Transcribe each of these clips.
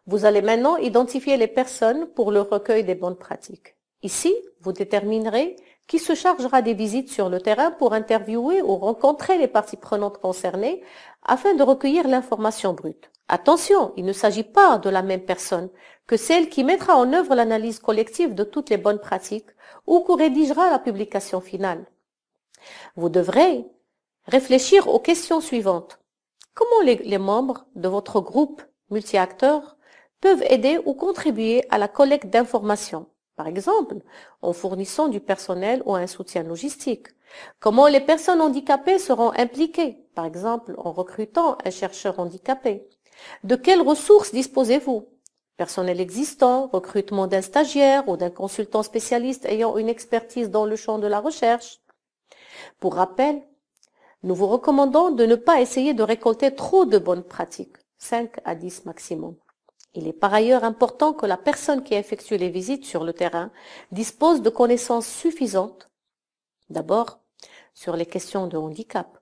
Vous allez maintenant identifier les personnes pour le recueil des bonnes pratiques. Ici, vous déterminerez qui se chargera des visites sur le terrain pour interviewer ou rencontrer les parties prenantes concernées afin de recueillir l'information brute. Attention, il ne s'agit pas de la même personne que celle qui mettra en œuvre l'analyse collective de toutes les bonnes pratiques ou qui rédigera la publication finale. Vous devrez réfléchir aux questions suivantes. Comment les membres de votre groupe multi-acteurs peuvent aider ou contribuer à la collecte d'informations, par exemple en fournissant du personnel ou un soutien logistique? Comment les personnes handicapées seront impliquées, par exemple en recrutant un chercheur handicapé? De quelles ressources disposez-vous? Personnel existant, recrutement d'un stagiaire ou d'un consultant spécialiste ayant une expertise dans le champ de la recherche? Pour rappel, nous vous recommandons de ne pas essayer de récolter trop de bonnes pratiques, 5 à 10 maximum. Il est par ailleurs important que la personne qui effectue les visites sur le terrain dispose de connaissances suffisantes, d'abord sur les questions de handicap,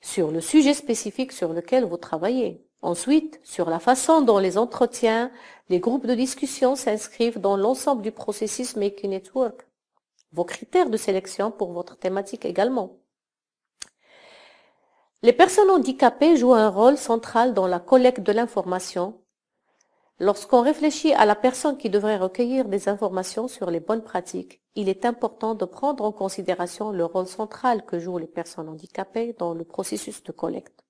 sur le sujet spécifique sur lequel vous travaillez, ensuite sur la façon dont les entretiens, les groupes de discussion s'inscrivent dans l'ensemble du processus Making It Work, vos critères de sélection pour votre thématique également. Les personnes handicapées jouent un rôle central dans la collecte de l'information. Lorsqu'on réfléchit à la personne qui devrait recueillir des informations sur les bonnes pratiques, il est important de prendre en considération le rôle central que jouent les personnes handicapées dans le processus de collecte.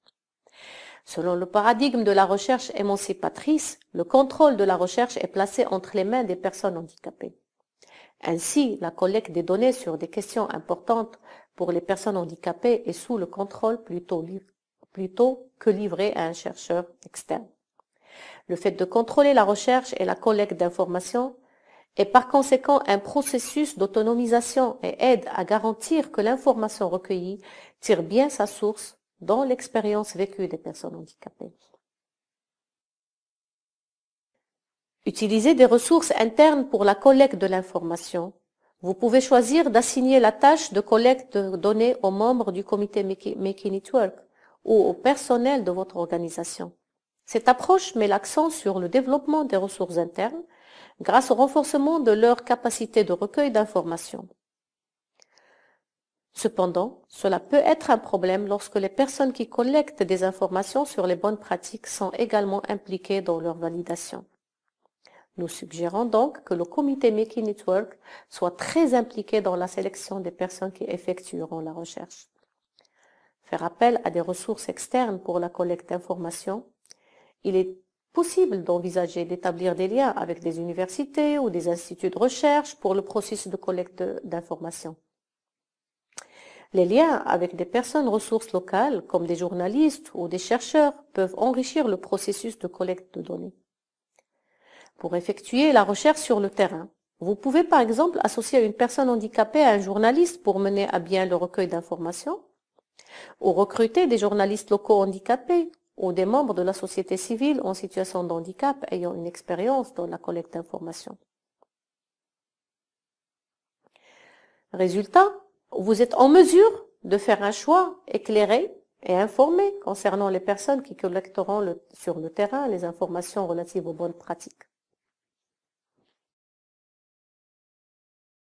Selon le paradigme de la recherche émancipatrice, le contrôle de la recherche est placé entre les mains des personnes handicapées. Ainsi, la collecte des données sur des questions importantes pour les personnes handicapées est sous le contrôle plutôt que livrée à un chercheur externe. Le fait de contrôler la recherche et la collecte d'informations est par conséquent un processus d'autonomisation et aide à garantir que l'information recueillie tire bien sa source dans l'expérience vécue des personnes handicapées. Utilisez des ressources internes pour la collecte de l'information. Vous pouvez choisir d'assigner la tâche de collecte de données aux membres du comité Making It Work ou au personnel de votre organisation. Cette approche met l'accent sur le développement des ressources internes grâce au renforcement de leur capacité de recueil d'informations. Cependant, cela peut être un problème lorsque les personnes qui collectent des informations sur les bonnes pratiques sont également impliquées dans leur validation. Nous suggérons donc que le comité Making It Work soit très impliqué dans la sélection des personnes qui effectueront la recherche. Faire appel à des ressources externes pour la collecte d'informations. Il est possible d'envisager d'établir des liens avec des universités ou des instituts de recherche pour le processus de collecte d'informations. Les liens avec des personnes ressources locales, comme des journalistes ou des chercheurs, peuvent enrichir le processus de collecte de données. Pour effectuer la recherche sur le terrain, vous pouvez par exemple associer une personne handicapée à un journaliste pour mener à bien le recueil d'informations, ou recruter des journalistes locaux handicapés ou des membres de la société civile en situation de handicap ayant une expérience dans la collecte d'informations. Résultat, vous êtes en mesure de faire un choix éclairé et informé concernant les personnes qui collecteront sur le terrain les informations relatives aux bonnes pratiques.